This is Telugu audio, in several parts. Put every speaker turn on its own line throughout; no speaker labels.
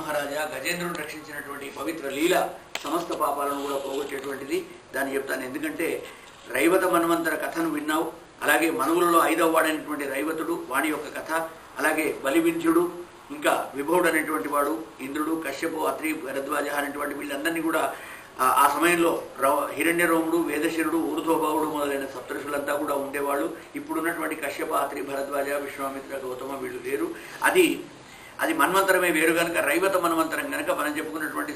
మహారాజా గజేంద్రుని రక్షించినటువంటి పవిత్ర లీల సమస్త పాపాలను కూడా పోగొట్టేటువంటిది. దాన్ని చెప్తాను. ఎందుకంటే రైవత మన్వంతర కథను విన్నావు. అలాగే మనువులలో 5వ వాడైనటువంటి రైవతుడు, వాణి యొక్క కథ, అలాగే బలివింధ్యుడు, ఇంకా విభవుడు అనేటువంటి వాడు, ఇంద్రుడు, కశ్యపు, అత్రి, భరద్వాజ అనేటువంటి వీళ్ళందరినీ కూడా ఆ సమయంలో హిరణ్యరోముడు, వేదశిరుడు, ఊర్ధ్వభావుడు మొదలైన సప్తఋషులంతా కూడా ఉండేవాళ్ళు. ఇప్పుడున్నటువంటి కశ్యప, అత్రి, భరద్వాజ, విశ్వామిత్ర, గౌతమ వీళ్ళు వేరు. అది మన్వంతరమే వేరు కనుక రైవత మన్వంతరం కనుక మనం చెప్పుకున్నటువంటి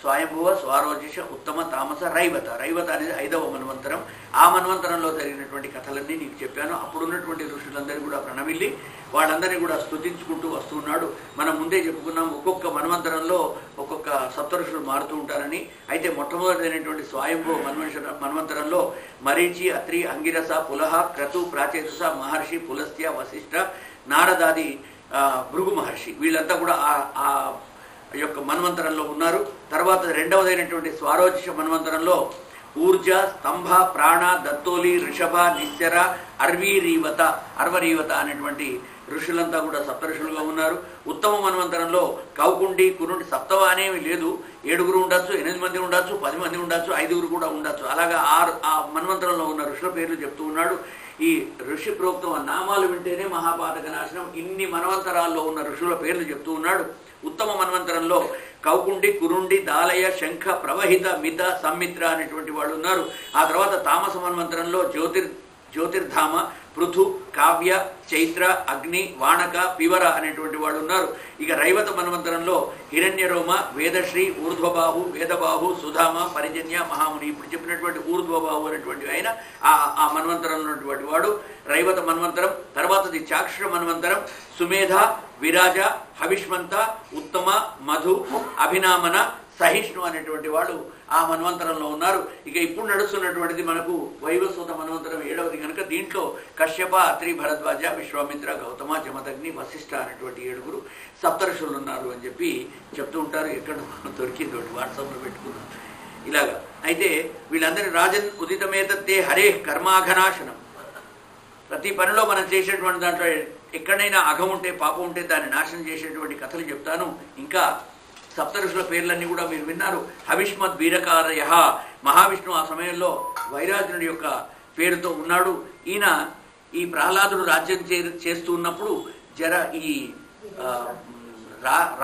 స్వయంభువ, స్వారోజిష, ఉత్తమ, తామస, రైవత అనేది 5వ మన్వంతరం. ఆ మన్వంతరంలో జరిగినటువంటి కథలన్నీ నీకు చెప్పాను. అప్పుడున్నటువంటి ఋషులందరినీ కూడా ప్రణమిల్లి వాళ్ళందరినీ కూడా స్తుతించుకుంటూ వస్తున్నాడు. మనం ముందే చెప్పుకున్నాం, ఒక్కొక్క మన్వంతరంలో ఒక్కొక్క సప్తఋషులు మారుతూ ఉంటారని. అయితే మొట్టమొదటిదైనటువంటి స్వయంభువ మన్వంతరంలో మరీచి, అత్రి, అంగిరస, పులహ, క్రతు, ప్రాచేతుస, మహర్షి, పులస్త్య, వశిష్ఠ, నారదాది, భృగు మహర్షి వీళ్ళంతా కూడా ఆ యొక్క మన్వంతరంలో ఉన్నారు. తర్వాత రెండవదైనటువంటి స్వారోజిష మన్వంతరంలో ఊర్జ, స్తంభ, ప్రాణ, దత్తోలి, ఋషభ, నిశ్చర, అర్వరీవత అనేటువంటి ఋషులంతా కూడా సప్తఋషులుగా ఉన్నారు. ఉత్తమ మన్వంతరంలో కౌకుండి, కురుండి, సప్తవ అనేవి లేదు. 7 ఉండొచ్చు, 8 మంది ఉండొచ్చు, 10 మంది ఉండొచ్చు, 5 కూడా ఉండొచ్చు. అలాగా ఆ మన్వంతరంలో ఉన్న ఋషుల పేర్లు చెప్తూ ఉన్నాడు. ఈ ఋషి ప్రోక్తం నామాలు వింటేనే మహాపాతక నాశనం. ఇన్ని మన్వంతరాల్లో ఉన్న ఋషుల పేర్లు చెప్తూ ఉన్నాడు. ఉత్తమ మన్వంతరంలో కౌకుండి, కురుండి, దాలయ, శంఖ, ప్రవహిత, మిత, సమ్మిత్ర అనేటువంటి వాళ్ళు ఉన్నారు. ఆ తర్వాత తామస మన్వంతరంలో జ్యోతిర్ధామ, పృథు, కావ్య, చైత్ర, అగ్ని, వాణక, పివర అనేటువంటి వాళ్ళు ఉన్నారు. ఇక రైవత మన్వంతరంలో హిరణ్యరోమ, వేదశ్రీ, ఊర్ధ్వబాహు, వేదబాహు, సుధామ, పరిజన్య, మహాముని. ఇప్పుడు చెప్పినటువంటి ఊర్ధ్వబాహు అనేటువంటి ఆయన ఆ మన్వంతరంలో ఉన్నటువంటి వాడు రైవత మన్వంతరం. తర్వాతది చాక్షుర మన్వంతరం. సుమేధ, విరాజ, హవిష్మంత, ఉత్తమ, మధు, అభినామన, సహిష్ణు అనేటువంటి వాడు ఆ మన్వంతరంలో ఉన్నారు. ఇక ఇప్పుడు నడుస్తున్నటువంటిది మనకు వైవస్వత మన్వంతరం 7వది కనుక దీంట్లో కశ్యప, అత్రి, భరద్వాజ, విశ్వామిత్ర, గౌతమ, జమదగ్ని, వశిష్ఠ అనేటువంటి 7 సప్తఋషులు ఉన్నారు అని చెప్పి చెప్తూ ఉంటారు. ఎక్కడ దొరికింది వాట్సాప్లో పెట్టుకున్నాం ఇలాగా. అయితే వీళ్ళందరి రాజన్ ఉదితమేతత్తే హరే కర్మాఘనాశనం. ప్రతి పనిలో మనం చేసేటువంటి దాంట్లో ఎక్కడైనా అఘం ఉంటే, పాపం ఉంటే దాన్ని నాశనం చేసేటువంటి కథలు చెప్తాను. ఇంకా సప్తఋషుల పేర్లన్నీ కూడా మీరు విన్నారు. హవిష్మద్ వీరకారయ, మహావిష్ణువు ఆ సమయంలో వైరాజనుడి యొక్క పేరుతో ఉన్నాడు. ఈయన ఈ ప్రహ్లాదుడు రాజ్యం చేస్తూ ఉన్నప్పుడు ఈ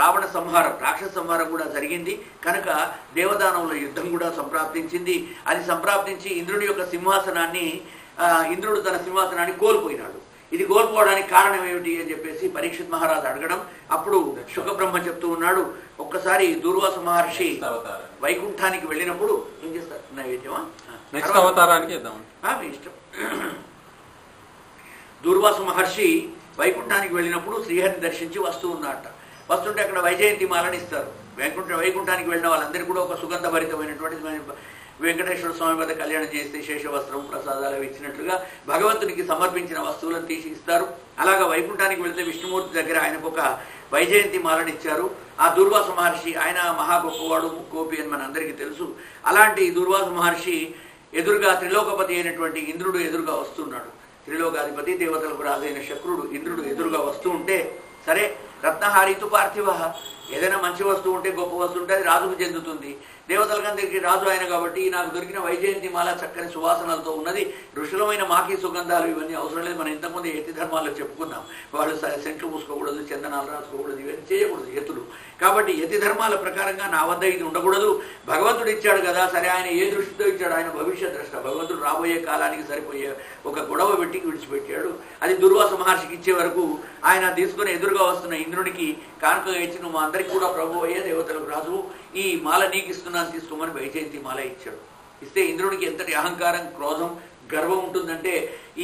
రావణ సంహారం, రాక్షస సంహారం కూడా జరిగింది కనుక దేవదానవుల యుద్ధం కూడా సంప్రాప్తించింది. అది సంప్రాప్తించి ఇంద్రుడి యొక్క సింహాసనాన్ని ఇంద్రుడు తన సింహాసనాన్ని కోల్పోయినాడు. ఇది కోల్పోవడానికి కారణం ఏమిటి అని చెప్పేసి పరీక్షిత్ మహారాజు అడగడం. అప్పుడు శుకబ్రహ్మ చెప్తూ ఉన్నాడు, ఒక్కసారి దూర్వాస మహర్షి వైకుంఠానికి వెళ్ళినప్పుడు ఏం చేస్తారు? నైవేద్యమా మీ ఇష్టం. దూర్వాస మహర్షి వైకుంఠానికి వెళ్ళినప్పుడు శ్రీహరిని దర్శించి వస్తూ ఉన్నట్ట. వస్తుంటే అక్కడ వైజయంతి మాలని ఇస్తారు. వైకుంఠానికి వెళ్ళిన వాళ్ళందరికీ కూడా ఒక సుగంధభరితమైనటువంటి వెంకటేశ్వర స్వామి వద్ద కళ్యాణం చేస్తే శేషవస్త్రం, ప్రసాదాలు ఇచ్చినట్లుగా భగవంతునికి సమర్పించిన వస్తువులను తీసి ఇస్తారు. అలాగా వైకుంఠానికి వెళితే విష్ణుమూర్తి దగ్గర ఆయనకు ఒక వైజయంతి మాలని ఇచ్చారు. ఆ దూర్వాస మహర్షి ఆయన మహా గొప్పవాడు, కోపి అని మనందరికీ తెలుసు. అలాంటి దూర్వాస మహర్షి ఎదురుగా త్రిలోకపతి అయినటువంటి ఇంద్రుడు ఎదురుగా వస్తున్నాడు. త్రిలోకాధిపతి, దేవతలకు రాజైన శక్రుడు ఇంద్రుడు ఎదురుగా వస్తూ ఉంటే, సరే రత్నహారితు పార్థివ, ఏదైనా మంచి వస్తువు ఉంటే, గొప్ప వస్తువు ఉంటే అది రాజుకు చెందుతుంది. దేవతలకందరికీ రాజు ఆయన కాబట్టి నాకు దొరికిన వైజయంతి మాల చక్కని సువాసనలతో ఉన్నది. ఋషులమైన మాకి సుగంధాలు ఇవన్నీ అవసరం లేదు. మనం ఇంతకుముందు యతి ధర్మాల్లో చెప్పుకున్నాం. వాళ్ళు సెంట్లు పూసుకోకూడదు, చందనాలు రాసుకోకూడదు, ఇవన్నీ చేయకూడదు యతులు. కాబట్టి యతి ధర్మాల ప్రకారంగా నా వద్ద ఇది ఉండకూడదు. భగవంతుడు ఇచ్చాడు కదా, సరే ఆయన ఏ దృష్టితో ఇచ్చాడు? ఆయన భవిష్యత్ ద్రష్ట. భగవంతుడు రాబోయే కాలానికి సరిపోయే ఒక గొడవ పెట్టి విడిచిపెట్టాడు. అది దుర్వాస మహర్షికి ఇచ్చే వరకు ఆయన తీసుకుని ఎదురుగా వస్తున్న ఇంద్రుడికి కానుకగా ఇచ్చి, నువ్వు మా అందరికీ కూడా ప్రభు అయ్యే దేవతలకు రాజు, ఈ మాల నీకు ఇస్తున్నాను తీసుకోమని వైజయంతి మాల ఇచ్చాడు. ఇస్తే ఇంద్రుడికి ఎంతటి అహంకారం, క్రోధం, గర్వం ఉంటుందంటే,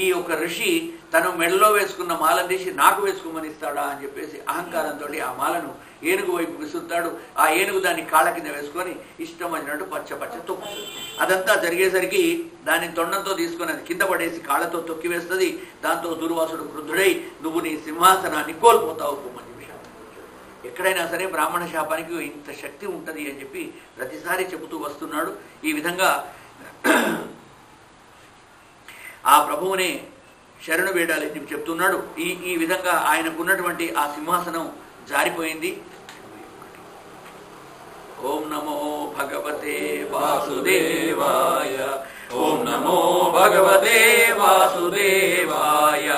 ఈ ఒక ఋషి తను మెడలో వేసుకున్న మాలను తీసి నాకు వేసుకోమని ఇస్తాడా అని చెప్పేసి అహంకారంతో ఆ మాలను ఏనుగు వైపు విసురుతాడు. ఆ ఏనుగు దాన్ని కాళ్ళ కింద వేసుకొని ఇష్టం వచ్చినట్టు పచ్చ తొక్కుతుంది. అదంతా జరిగేసరికి దాన్ని తొండంతో తీసుకొని అది కింద పడేసి కాళ్ళతో తొక్కివేస్తుంది. దాంతో దుర్వాసుడు క్రుద్ధుడై, నువ్వు నీ సింహాసనాన్ని కోల్పోతావు పొమ్మని విషయం. ఎక్కడైనా సరే బ్రాహ్మణ శాపానికి ఇంత శక్తి ఉంటుంది అని చెప్పి ప్రతిసారి చెబుతూ వస్తున్నాడు. ఈ విధంగా ఆ ప్రభువునే శరణు వేడాలని చెప్పి చెప్తున్నాడు. ఈ విధంగా ఆయనకున్నటువంటి ఆ సింహాసనం జారిపోయింది. భగవతే వాసుదేవాయ. ఓం నమో భగవతే వాసుదేవాయ.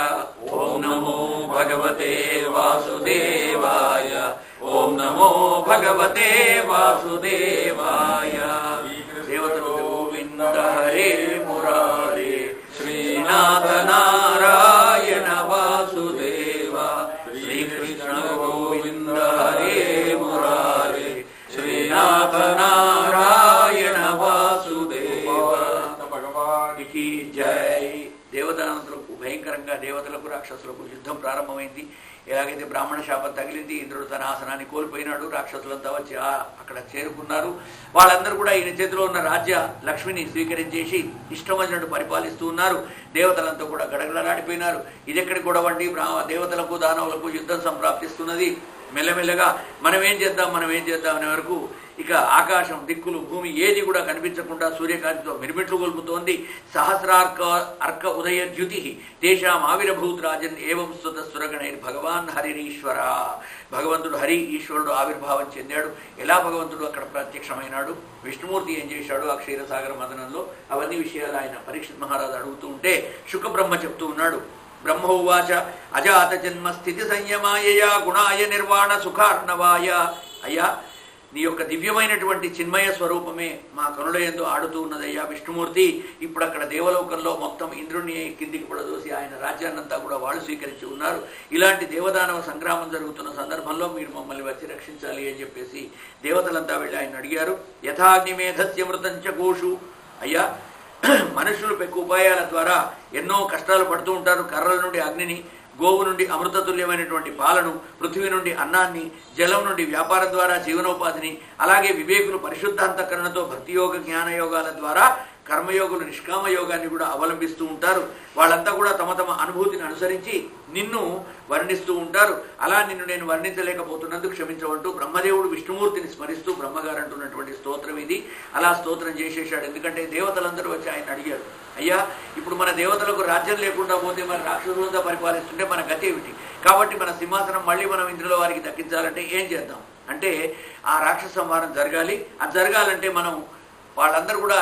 ఓం నమో భగవతే వాసుదేవాయ. ఓం నమో భగవతే వాసుదేవాయ. దేవతలు గోవింద హరే మురారే శ్రీనాథ నారాయణ వాసుదేవ. శ్రీకృష్ణ గోవింద హరే మురారే శ్రీనాథ నారాయణ వాసుదేవ. భగవానికి జై. దేవతానంతరకు భయంకరంగా దేవతలకు రాక్షసులకు యుద్ధం ప్రారంభమైంది. ఎలాగైతే బ్రాహ్మణ శాపం తగిలింది, ఇంద్రుడు తన ఆసనాన్ని కోల్పోయినాడు, రాక్షసులంతా వచ్చి అక్కడ చేరుకున్నారు. వాళ్ళందరూ కూడా ఈయన చేతిలో ఉన్న రాజ్య లక్ష్మిని స్వీకరించేసి ఇష్టం వచ్చినట్టు పరిపాలిస్తూ ఉన్నారు. దేవతలంతా కూడా గడగడలాడిపోయినారు. ఇది ఎక్కడి గొడవండి, దేవతలకు దానవులకు యుద్ధం సంప్రాప్తిస్తున్నది. మెల్లమెల్లగా మనం ఏం చేద్దాం అనే వరకు ఇక ఆకాశం, దిక్కులు, భూమి ఏది కూడా కనిపించకుండా సూర్యకాంతితో మిరుమిట్లు గొల్పుతోంది. సహస్రార్క ఉదయ ద్యుతి తేషాం ఆవిర్భూత్ రాజన్ ఏవం సుత సురగణైర్ భగవాన్ హరిరీశ్వర. భగవంతుడు హరి ఈశ్వరుడు ఆవిర్భావం చెందాడు. ఎలా భగవంతుడు అక్కడ ప్రత్యక్షమైనాడు, విష్ణుమూర్తి ఏం చేశాడు ఆ క్షీరసాగర మదనంలో, అవన్నీ విషయాలు ఆయన పరీక్షిత్ మహారాజు అడుగుతూ ఉంటే శుకబ్రహ్మ చెప్తూ ఉన్నాడు. బ్రహ్మ ఉవాచ అజాత జన్మ స్థితి సంయమాయ గుణాయ నిర్వాణ సుఖార్ణవాయ. అయ్యా, నీ యొక్క దివ్యమైనటువంటి చిన్మయ స్వరూపమే మా కనులయందు ఆడుతూ ఉన్నదయ్యా విష్ణుమూర్తి. ఇప్పుడు అక్కడ దేవలోకంలో మొత్తం ఇంద్రుణ్ణి కిందికి పడదోసి ఆయన రాజ్యాన్నంతా కూడా వాళ్ళు స్వీకరించి ఉన్నారు. ఇలాంటి దేవదానవ సంగ్రామం జరుగుతున్న సందర్భంలో మీరు మమ్మల్ని వచ్చి రక్షించాలి అని చెప్పేసి దేవతలంతా వెళ్ళి ఆయన అడిగారు. యథాగ్నిమేధస్య మృతంచ కోషు. అయ్యా, మనుషులు పెక్కు ఉపాయాల ద్వారా ఎన్నో కష్టాలు పడుతూ ఉంటారు. కర్రల నుండి అగ్నిని, గోవు నుండి అమృతతుల్యమైనటువంటి పాలను, పృథ్వీ నుండి అన్నాన్ని, జలం నుండి వ్యాపారం ద్వారా జీవనోపాధిని, అలాగే వివేకులు పరిశుద్ధ అంతఃకరణతో భక్తియోగ జ్ఞానయోగాల ద్వారా కర్మయోగులు నిష్కామ యోగాన్ని కూడా అవలంబిస్తూ ఉంటారు. వాళ్ళంతా కూడా తమ తమ అనుభూతిని అనుసరించి నిన్ను వర్ణిస్తూ ఉంటారు. అలా నిన్ను నేను వర్ణించలేకపోతున్నందుకు క్షమించమంటూ బ్రహ్మదేవుడు విష్ణుమూర్తిని స్మరిస్తూ బ్రహ్మగారు అంటున్నటువంటి స్తోత్రం ఇది. అలా స్తోత్రం చేసేశాడు. ఎందుకంటే దేవతలందరూ వచ్చి ఆయన అడిగారు, అయ్యా, ఇప్పుడు మన దేవతలకు రాజ్యం లేకుండా పోతే మన రాక్షసులంతా పరిపాలిస్తుంటే మన గతి ఏమిటి? కాబట్టి మన సింహాసనం మళ్ళీ మనం ఇంద్రుల వారికి దక్కించాలంటే ఏం చేద్దాం అంటే, ఆ రాక్షస సంహారం జరగాలి. అది జరగాలంటే మనం వాళ్ళందరూ కూడా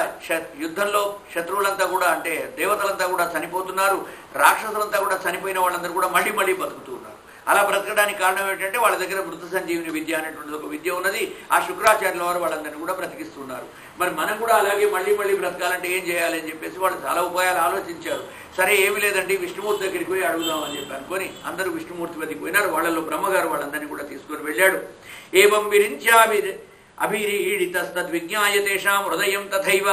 యుద్ధంలో శత్రువులంతా కూడా అంటే దేవతలంతా కూడా చనిపోతున్నారు. రాక్షసులంతా కూడా చనిపోయిన వాళ్ళందరూ కూడా మళ్ళీ మళ్ళీ బతుకుతూ ఉన్నారు. అలా బ్రతకడానికి కారణం ఏంటంటే వాళ్ళ దగ్గర మృత సంజీవిని విద్య అనేటువంటిది ఒక విద్య ఉన్నది. ఆ శుక్రాచార్యుల వారు వాళ్ళందరినీ కూడా బ్రతికిస్తున్నారు. మరి మనం కూడా అలాగే మళ్ళీ మళ్ళీ బ్రతకాలంటే ఏం చేయాలి అని చెప్పేసి వాళ్ళు చాలా ఉపాయాలు ఆలోచించారు. సరే, ఏమి లేదండి, విష్ణుమూర్తి దగ్గరికి పోయి అడుగుదామని చెప్పి అనుకొని అందరూ విష్ణుమూర్తి వద్దకు పోయినారు. వాళ్ళలో బ్రహ్మగారు వాళ్ళందరినీ కూడా తీసుకొని వెళ్ళాడు. ఏవం అభిరీడితస్తద్విజ్ఞాయ తేషాం హృదయం తథైవ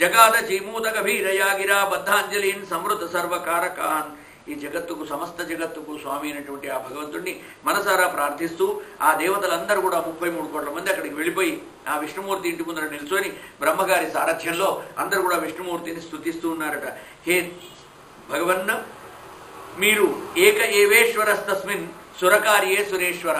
జగాద జీమూతగభీరయా గిరా బద్ధాంజలీన్ సమృత సర్వకారకాన్. ఈ జగత్తుకు, సమస్త జగత్తుకు స్వామి అయినటువంటి ఆ భగవంతుడిని మనసారా ప్రార్థిస్తూ ఆ దేవతలందరూ కూడా 33 కోట్ల మంది అక్కడికి వెళ్ళిపోయి ఆ విష్ణుమూర్తి ఇంటి ముందర నిల్చొని బ్రహ్మగారి సారథ్యంలో అందరూ కూడా విష్ణుమూర్తిని స్తుతిస్తూ ఉన్నారట. హే భగవన్న, మీరు ఏక ఏవేశ్వరస్తస్మిన్ సురకార్యే సురేశ్వర.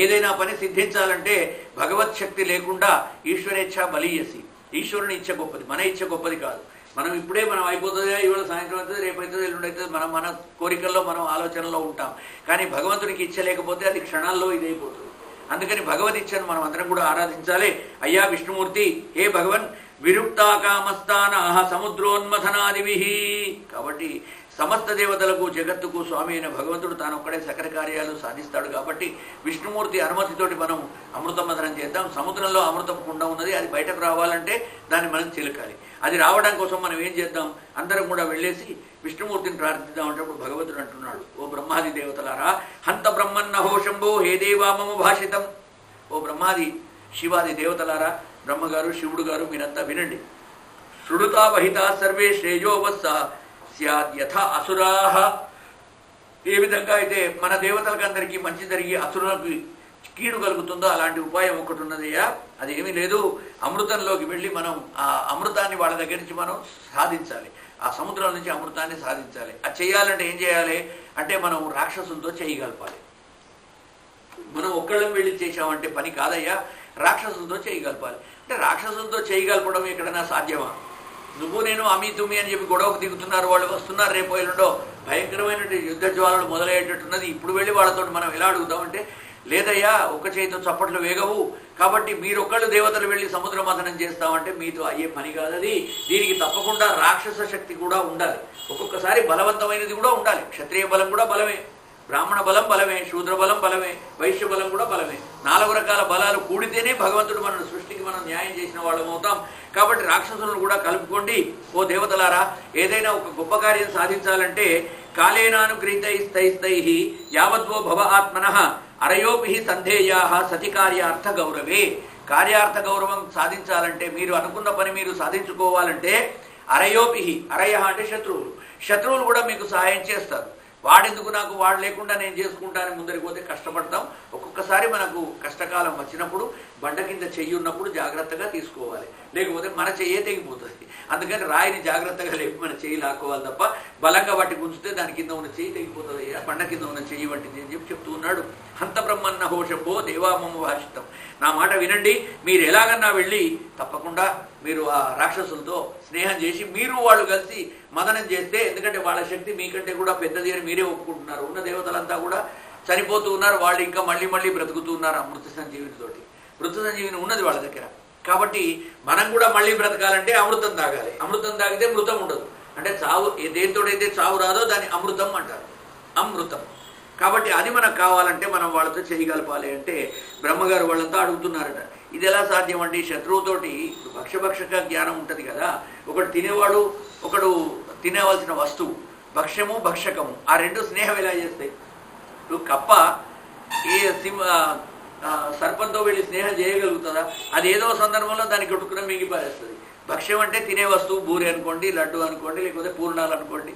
ఏదైనా పని సిద్ధించాలంటే భగవత్ శక్తి లేకుండా ఈశ్వరేచ్ఛ బలీయసి. ఈశ్వరుని ఇచ్చ గొప్పది, మన ఇచ్చ గొప్పది కాదు. మనం ఇప్పుడే మనం అయిపోతుందా, ఇవాళ సాయంత్రం అవుతుంది, రేపు అవుతుంది, ఎల్లుండి అవుతుంది, మన కోరికల్లో మనం ఆలోచనలో ఉంటాం. కానీ భగవంతునికి ఇచ్చ లేకపోతే అది క్షణాల్లో ఇదైపోతుంది. అందుకని భగవద్ ఇచ్చను మనం అందరం కూడా ఆరాధించాలి. అయ్యా విష్ణుమూర్తి, హే భగవన్, విరుక్తాకామస్థానాః సముద్రోన్మథనాదివి. కాబట్టి సమస్త దేవతలకు, జగత్తుకు స్వామి అయిన భగవంతుడు తాను ఒక్కడే సకల కార్యాలు సాధిస్తాడు. కాబట్టి విష్ణుమూర్తి అనుమతితోటి మనం అమృతమథనం చేద్దాం. సముద్రంలో అమృతపు కుండ ఉన్నది, అది బయటకు రావాలంటే దాన్ని మనం చిలకాలి. అది రావడం కోసం మనం ఏం చేద్దాం, అందరం కూడా వెళ్ళేసి విష్ణుమూర్తిని ప్రార్థిద్దాం అంటే భగవంతుడు అంటున్నాడు, ఓ బ్రహ్మాది దేవతలారా, హంత బ్రహ్మన్నహో శంభో హే దేవా మమ భాషితం. ఓ బ్రహ్మాది శివాది దేవతలారా, బ్రహ్మగారు, శివుడు గారు, మీరంతా వినండి. శృణుతా వహితా సర్వే శ్రేయోవత్స స్యాద్ యథా అసురాహ. ఏ విధంగా అయితే మన దేవతలకు అందరికీ మంచి జరిగి అసురులకు కీడు కలుగుతుందో అలాంటి ఉపాయం ఒకటి ఉన్నదయ్యా. అదేమీ లేదు, అమృతంలోకి వెళ్ళి మనం ఆ అమృతాన్ని వాళ్ళ దగ్గర నుంచి మనం సాధించాలి. ఆ సముద్రం నుంచి అమృతాన్ని సాధించాలి. అది చేయాలంటే ఏం చేయాలి అంటే మనం రాక్షసులతో చేయగలపాలి. మనం ఒక్కళ్ళం వెళ్ళి చేసామంటే పని కాదయ్యా, రాక్షసులతో చేయగలపాలి. అంటే రాక్షసులతో చేయగలపడం ఎక్కడైనా సాధ్యమా? నువ్వు నేను అమీ తుమి అని చెప్పి గొడవకు దిగుతున్నారు, వాళ్ళు వస్తున్నారు, రేపు ఎల్లుండో భయంకరమైనటువంటి యుద్ధ జ్వాలలు మొదలయ్యేటట్టున్నది. ఇప్పుడు వెళ్ళి వాళ్ళతో మనం ఎలా అడుగుతామంటే లేదయ్యా ఒక్క చేతితో చప్పట్లు వేగవు, కాబట్టి మీరొక్కళ్ళు దేవతలు వెళ్ళి సముద్ర మథనం చేస్తామంటే మీతో అయ్యే పని కాదది. దీనికి తప్పకుండా రాక్షస శక్తి కూడా ఉండాలి, ఒక్కొక్కసారి బలవంతమైనది కూడా ఉండాలి. క్షత్రియ బలం కూడా బలమే, బ్రాహ్మణ బలం బలమే, శూద్ర బలం బలమే, వైశ్య బలం కూడా బలమే. 4 రకాల బలాలు కూడితేనే భగవంతుడు మన సృష్టికి మనం న్యాయం చేసిన వాళ్ళం అవుతాం. కాబట్టి రాక్షసులను కూడా కలుపుకోండి. ఓ దేవతలారా, ఏదైనా ఒక గొప్ప కార్యం సాధించాలంటే కాళేనానుగృహీతైస్తైస్తై యావద్వో భవ ఆత్మనః అరయోపి సంధేయా సతి కార్యార్థ గౌరవే. కార్యార్థ గౌరవం సాధించాలంటే, మీరు అనుకున్న పని మీరు సాధించుకోవాలంటే అరయోపి, అరయ అంటే శత్రువులు కూడా మీకు సహాయం చేస్తారు. వాడెందుకు నాకు, వాడు లేకుండా నేను చేసుకుంటానని ముందరికి పోతే కష్టపడతాం. ఒక్కొక్కసారి మనకు కష్టకాలం వచ్చినప్పుడు బండ కింద చెయ్యి ఉన్నప్పుడు జాగ్రత్తగా తీసుకోవాలి, లేకపోతే మన చెయ్యే తెగిపోతుంది. అందుకని రాయిని జాగ్రత్తగా లేపి మన చెయ్యి లాక్కోవాలి తప్ప బలంగా వాటి గుంచితే దాని కింద ఉన్న చెయ్యి తెగిపోతుంది, బండ కింద ఉన్న చెయ్యి వంటిది అని చెప్పి చెప్తూ ఉన్నాడు. హంత బ్రహ్మన్న హోషంభో దేవామమ భాషితం. నా మాట వినండి, మీరు ఎలాగన్నా వెళ్ళి తప్పకుండా మీరు ఆ రాక్షసులతో స్నేహం చేసి మీరు వాళ్ళు కలిసి మదనం చేస్తే, ఎందుకంటే వాళ్ళ శక్తి మీకంటే కూడా పెద్దది అని మీరే ఒప్పుకుంటున్నారు. ఉన్న దేవతలంతా కూడా చనిపోతూ ఉన్నారు, వాళ్ళు ఇంకా మళ్ళీ మళ్ళీ బ్రతుకుతూ ఉన్నారు ఆ మృత సంజీవినితోటి. మృత సంజీవిని ఉన్నది వాళ్ళ దగ్గర. కాబట్టి మనం కూడా మళ్ళీ బ్రతకాలంటే అమృతం తాగాలి. అమృతం తాగితే మృతం ఉండదు. అంటే చావు దేనితోడైతే చావు రాదో దాన్ని అమృతం అంటారు, అమృతం. కాబట్టి అది మనకు కావాలంటే మనం వాళ్ళతో చేయగలపాలి అంటే బ్రహ్మగారు వాళ్ళంతా అడుగుతున్నారట. ఇది ఎలా సాధ్యం అండి? శత్రువుతోటి భక్షభక్షక జ్ఞానం ఉంటుంది కదా, ఒకడు తినేవాడు, ఒకడు తినేవలసిన వస్తువు. భక్ష్యము భక్షకము, ఆ రెండు స్నేహం ఎలా చేస్తాయి? ఇప్పుడు కప్ప ఏ సర్పంతో వెళ్ళి స్నేహం చేయగలుగుతుందా? అది ఏదో సందర్భంలో దానికి కొట్టుకుని మిగిలిపారేస్తుంది. భక్ష్యం అంటే తినే వస్తువు, బూరి అనుకోండి, లడ్డు అనుకోండి, లేకపోతే పూర్ణాలు అనుకోండి.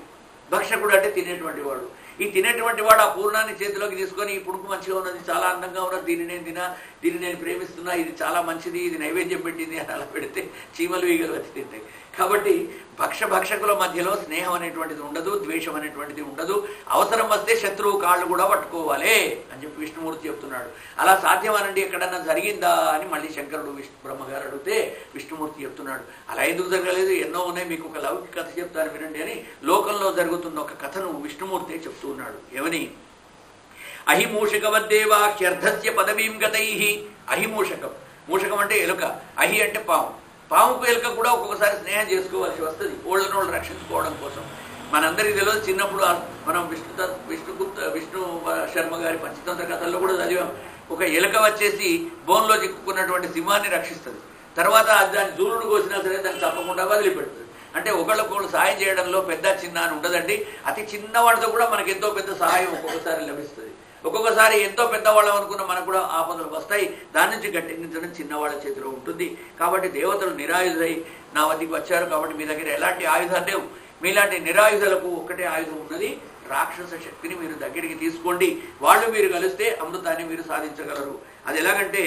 భక్షకుడు అంటే తినేటువంటి వాడు. ఈ తినేటువంటి వాడు ఆ పూర్ణాన్ని చేతిలోకి తీసుకొని, ఈ పుణుకు మంచిగా ఉన్నది, చాలా అందంగా ఉన్నది, దీన్ని నేను ప్రేమిస్తున్నా, ఇది చాలా మంచిది, ఇది నైవేద్యం పెట్టింది అని అలా పెడితే చీమలు ఈగలు వచ్చి తింటాయి. కాబట్టి భక్షకుల మధ్యలో స్నేహం అనేటువంటిది ఉండదు, ద్వేషం అనేటువంటిది ఉండదు. అవసరం వస్తే శత్రువు కాళ్ళు కూడా పట్టుకోవాలి అని చెప్పి విష్ణుమూర్తి చెప్తున్నాడు. అలా సాధ్యమనండి, ఎక్కడన్నా జరిగిందా అని మళ్ళీ శంకరుడు బ్రహ్మగారు అడిగితే విష్ణుమూర్తి చెప్తున్నాడు, అలా ఎందుకు జరగలేదు, ఎన్నో ఉన్నాయి, మీకు ఒక లౌకిక కథ చెప్తాను వినండి అని లోకంలో జరుగుతున్న ఒక కథను విష్ణుమూర్తి చెప్తూ ఉన్నాడు. ఏమని? అహిమూషకవద్దేవాఖ్యర్థస్య పదవీం గతై. అహిమూషకం, మూషకం అంటే ఎలుక, అహి అంటే పాము. పాముకు ఎలుక కూడా ఒక్కొక్కసారి స్నేహం చేసుకోవాల్సి వస్తుంది ఓళ్ళనోళ్ళు రక్షించుకోవడం కోసం. మనందరికీ తెలియదు, చిన్నప్పుడు మనం విష్ణు శర్మ గారి పంచతంత్ర కథల్లో కూడా చదివాం. ఒక ఎలుక వచ్చేసి బోన్లో చిక్కుకున్నటువంటి సింహాన్ని రక్షిస్తుంది. తర్వాత దాన్ని దూరుడు కోసినా సరే దాన్ని తప్పకుండా వదిలిపెడుతుంది. అంటే ఒకళ్ళకొకళ్ళు సహాయం చేయడంలో పెద్ద చిన్న అని ఉండదండి. అతి చిన్నవాడితో కూడా మనకి ఎంతో పెద్ద సహాయం ఒక్కొక్కసారి లభిస్తుంది. ఒక్కొక్కసారి ఎంతో పెద్దవాళ్ళం అనుకున్న మనకు కూడా ఆపదలు వస్తాయి. దాని నుంచి గట్టెక్కించడం చిన్నవాళ్ళ చేతిలో ఉంటుంది. కాబట్టి దేవతలు నిరాయుధై నా వద్దకు వచ్చారు, కాబట్టి మీ దగ్గర ఎలాంటి ఆయుధాలు లేవు. మీలాంటి నిరాయుధులకు ఒక్కటే ఆయుధం ఉన్నది, రాక్షస శక్తిని మీరు దగ్గరికి తీసుకోండి. వాళ్ళు మీరు కలిస్తే అమృతాన్ని మీరు సాధించగలరు. అది ఎలాగంటే,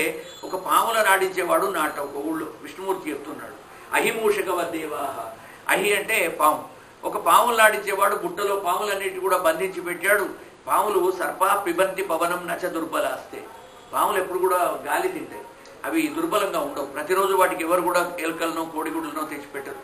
ఒక పాములను ఆడించేవాడు నాట ఒక ఊళ్ళో విష్ణుమూర్తి చెప్తున్నాడు. అహిమూషకవద్దేవాహ. అహి అంటే పాము. ఒక పాములను ఆడించేవాడు బుట్టలో పాములన్నిటి కూడా బంధించి పెట్టాడు. పాములు సర్ప పిబంతి పవనం నచ దుర్బలాస్తే. పాములు ఎప్పుడు కూడా గాలి తింటాయి, అవి దుర్బలంగా ఉండవు. ప్రతిరోజు వాటికి ఎవరు కూడా ఎలుకలను కోడిగుడ్లను తెచ్చిపెట్టరు.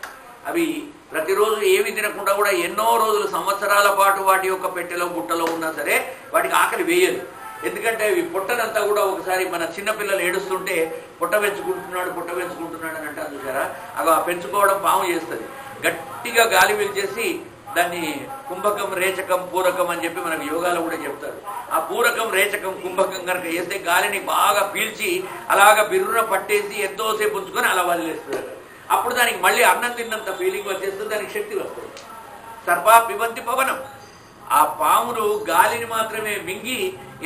అవి ప్రతిరోజు ఏమి తినకుండా కూడా ఎన్నో రోజులు సంవత్సరాల పాటు వాటి యొక్క పెట్టెలో బుట్టలో ఉన్నా సరే వాటికి ఆకలి వేయదు. ఎందుకంటే అవి పొట్టనంతా కూడా, ఒకసారి మన చిన్నపిల్లలు ఏడుస్తుంటే పొట్ట పెంచుకుంటున్నాడు అని అంటారు చూసారా, అవి ఆ పెంచుకోవడం పాము చేస్తుంది. గట్టిగా గాలి పీల్చేసి దాన్ని కుంభకం రేచకం పూరకం అని చెప్పి మనకు యోగాలు కూడా చెప్తారు. ఆ పూరకం రేచకం కుంభకం కనుక వేస్తే గాలిని బాగా పీల్చి అలాగా బిర్రున పట్టేసి ఎంతోసేపు ఉంచుకొని అలా వదిలేస్తుంది. అప్పుడు దానికి మళ్ళీ అన్నం తిన్నంత ఫీలింగ్ వచ్చేస్తుంది, దానికి శక్తి వస్తుంది. సర్ప పిబంతి పవనం. ఆ పాములు గాలిని మాత్రమే మింగి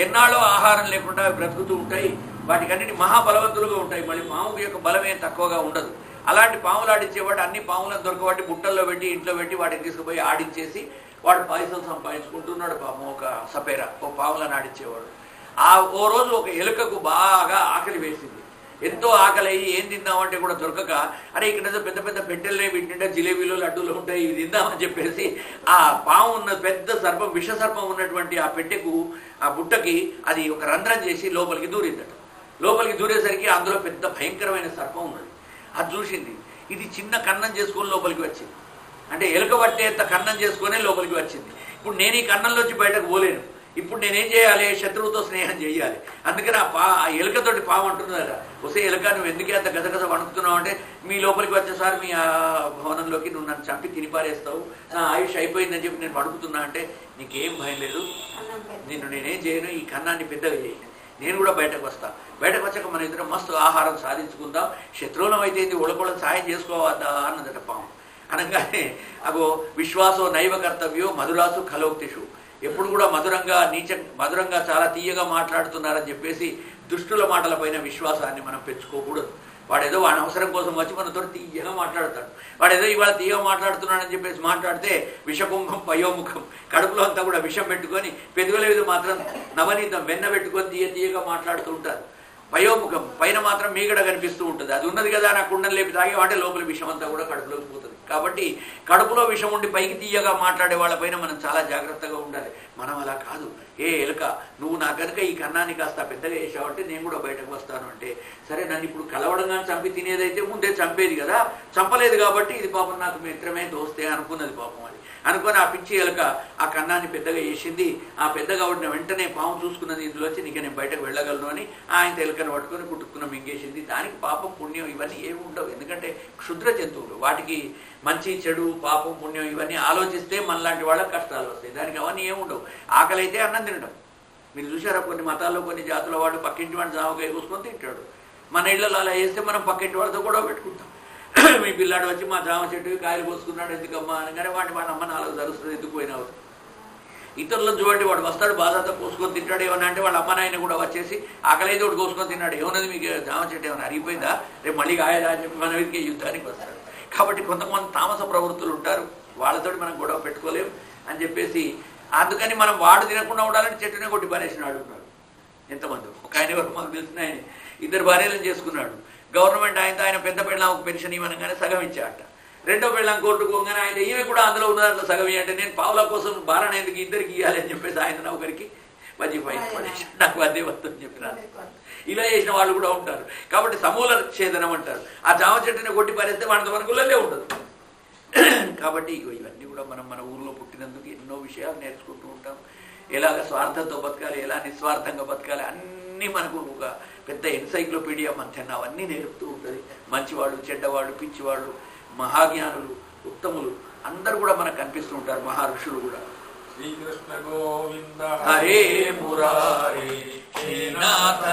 ఎన్నాళ్ళో ఆహారం లేకుండా బ్రతుకుతూ ఉంటాయి. వాటికన్నిటి మహాబలవంతులుగా ఉంటాయి. మళ్ళీ పాము యొక్క బలమే తక్కువగా ఉండదు. అలాంటి పాములు ఆడించేవాడు అన్ని పాములను దొరకబట్టి బుట్టల్లో పెట్టి ఇంట్లో పెట్టి వాటిని తీసుకుపోయి ఆడించేసి వాడు పైసలు సంపాదించుకుంటున్నాడు. పాము ఒక సపేరా, ఓ పాములను ఆడించేవాడు. ఓ రోజు ఒక ఎలుకకు బాగా ఆకలి వేసింది. ఎంతో ఆకలి అయ్యి ఏం తిందామంటే కూడా దొరకక, అరే ఇక్కడ పెద్ద పెద్ద పెట్టెలనే వీటింటే జిలేబీలు లడ్డూలు ఉంటాయి, ఇవి తిందామని చెప్పేసి ఆ పాము ఉన్న పెద్ద సర్పం, విష సర్పం ఉన్నటువంటి ఆ పెట్టెకు, ఆ బుట్టకి అది ఒక రంధ్రం చేసి లోపలికి దూరిందట. లోపలికి దూరేసరికి అందులో పెద్ద భయంకరమైన సర్పం ఉన్నది. అది చూసింది. ఇది చిన్న కన్నం చేసుకొని లోపలికి వచ్చింది. అంటే ఎలుక పట్టేంత కన్నం చేసుకునే లోపలికి వచ్చింది. ఇప్పుడు నేను ఈ కన్నంలోంచి బయటకు పోలేను. ఇప్పుడు నేనేం చేయాలి? శత్రువుతో స్నేహం చేయాలి. అందుకని ఆ ఎలుకతోటి పాము అంటున్నారా, వస్తే ఎలుక నువ్వు ఎందుకే అంత గజగజ వణుకుతున్నావు అంటే, మీ లోపలికి వచ్చేసారి మీ ఆ భవనంలోకి నువ్వు నన్ను చంపి తినిపారేస్తావు, నా ఆయుష్ అయిపోయిందని చెప్పి నేను పడుకుతున్నా అంటే, నీకేం భయం లేదు, నిన్ను నేనేం చేయను, ఈ కన్నాన్ని పెద్దగా చేయను, నేను కూడా బయటకు వస్తా, బయటకు వచ్చాక మన ఇద్దరం మస్తు ఆహారం సాధించుకుందాం, శత్రువులం అయితే ఒకళ్ళకి సాయం చేసుకోవద్దా అన్నదట పాము. అనగానే అగో విశ్వాసో నైవ కర్తవ్యో మధురాసు ఖలోక్తిషు, ఎప్పుడు కూడా మధురంగా చాలా తీయగా మాట్లాడుతున్నారని చెప్పేసి దుష్టుల మాటలపైన విశ్వాసాన్ని మనం పెంచుకోకూడదు. వాడేదో వాడి అవసరం కోసం వచ్చి మనతో తీయగా మాట్లాడతాడు, వాడేదో ఇవాళ తీయగా మాట్లాడుతున్నాడని చెప్పేసి మాట్లాడితే విషకుంభం పయోముఖం, కడుపులో అంతా కూడా విషం పెట్టుకొని, పెదవుల మాత్రం నవనీతం వెన్న పెట్టుకొని తీయగా మాట్లాడుతూ ఉంటారు. పయోముఖం పైన మాత్రం మీగడ కనిపిస్తూ ఉంటుంది, అది ఉన్నది కదా నా కుండలు లేపి తాగేవాడే లోపల విషం అంతా కూడా కడుపులోకి పోతుంది. కాబట్టి కడుపులో విషం ఉండి పైకి తీయగా మాట్లాడే వాళ్ళపైన మనం చాలా జాగ్రత్తగా ఉండాలి. మనం అలా కాదు, ఏ ఎలుక నువ్వు నా కనుక ఈ కన్నాన్ని కాస్త పెద్దగా వేసావంటే నేను కూడా బయటకు వస్తాను అంటే, సరే నన్ను ఇప్పుడు కలవడంగా చంపి తినేదైతే ముందే చంపేది కదా, చంపలేదు కాబట్టి ఇది పాపం నాకు మిత్రమే దోస్తే అనుకున్నది పాపం. అది అనుకొని ఆ పిచ్చి ఎలుక ఆ కన్నాన్ని పెద్దగా వేసింది. ఆ పెద్దగా ఉండిన వెంటనే పాము చూసుకున్నది, ఇందులో వచ్చి నీకు నేను బయటకు వెళ్ళగలను అని ఆయన ఎలుకను పట్టుకొని కుట్టుకున్న మింగేసింది. దానికి పాపం పుణ్యం ఇవన్నీ ఏమి ఉండవు, ఎందుకంటే క్షుద్ర జంతువులు, వాటికి మంచి చెడు పాపం పుణ్యం ఇవన్నీ ఆలోచిస్తే మనలాంటి వాళ్ళకి కష్టాలు వస్తాయి, దానికి అవన్నీ ఏముండవు. ఆకలి అయితే అన్నం తినడం. మీరు చూసారా, కొన్ని మతాల్లో కొన్ని జాతుల వాడు పక్కింటి వాడిని జామకాయ కూసుకొని తింటాడు. మన ఇళ్లలో అలా చేస్తే మనం పక్కింటి వాళ్ళతో కూడా పెట్టుకుంటాం. మీ పిల్లాడు వచ్చి మా జామ చెట్టుకి కాయలు కోసుకున్నాడు ఎందుకమ్మా అనగానే వాడి అమ్మ నాలుగు జరుస్తుంది, ఎందుకు పోయినావు. ఇతరులను చూడండి, వాడు వస్తాడు బాధతో కోసుకొని తింటాడు, ఏమన్నా అంటే వాళ్ళ అమ్మ నాయన కూడా వచ్చేసి ఆకలైతే ఒకటి కోసుకొని తిన్నాడు, ఏమన్నది మీకు జామ చెట్టు ఏమైనా అరిగిపోయిందా, రేపు మళ్ళీ కాయదా అని చెప్పి మన వీరికి యుద్ధానికి వస్తాడు. కాబట్టి కొంతమంది తామస ప్రవృత్తులు ఉంటారు, వాళ్ళతో మనం గొడవ పెట్టుకోలేము అని చెప్పేసి, అందుకని మనం వాడు తినకుండా ఉండాలని చెట్టునే కొట్టి పారేసినాడు ఉన్నాడు. ఎంతమంది, ఒక ఆయన వరకు మాకు తెలిసిన ఆయన 2 భార్యలను చేసుకున్నాడు. గవర్నమెంట్ ఆయన పెద్ద పెళ్ళాంకు పెన్షన్ ఇవ్వనగానే సగం ఇచ్చాట. రెండో పెళ్ళాం కోర్టుకు పోగానే ఆయన ఈమె కూడా అందులో ఉన్న దాంట్లో సగం ఇవ్వంటే, నేను పావుల కోసం భారణ ఎందుకు ఇద్దరికి ఇవ్వాలి అని చెప్పేసి ఆయన ఒకరికి నాకు అదే వస్తుందని చెప్పినారు. ఇలా చేసిన వాళ్ళు కూడా ఉంటారు. కాబట్టి సమూల ఛేదనం అంటారు. ఆ జామ చెట్టుని కొట్టి పారేస్తే వాడితో మనకు గుల్లలే ఉండదు. కాబట్టి ఇవన్నీ కూడా మనం మన ఊర్లో పుట్టినందుకు ఎన్నో విషయాలు నేర్చుకుంటూ ఉంటాం. ఎలాగ స్వార్థంతో బతకాలి, ఎలా నిస్వార్థంగా బతకాలి, అన్నీ మనకు ఒక పెద్ద ఎన్సైక్లోపీడియా మంతెన్న అవన్నీ నేర్పుతూ ఉంటుంది. మంచివాళ్ళు, చెడ్డవాళ్ళు, పిచ్చివాళ్ళు, మహాజ్ఞానులు, ఉత్తములు అందరూ కూడా మనకు కనిపిస్తూ ఉంటారు, మహర్షులు కూడా. శ్రీకృష్ణ గోవింద హరే మురారే శ్రీనాథ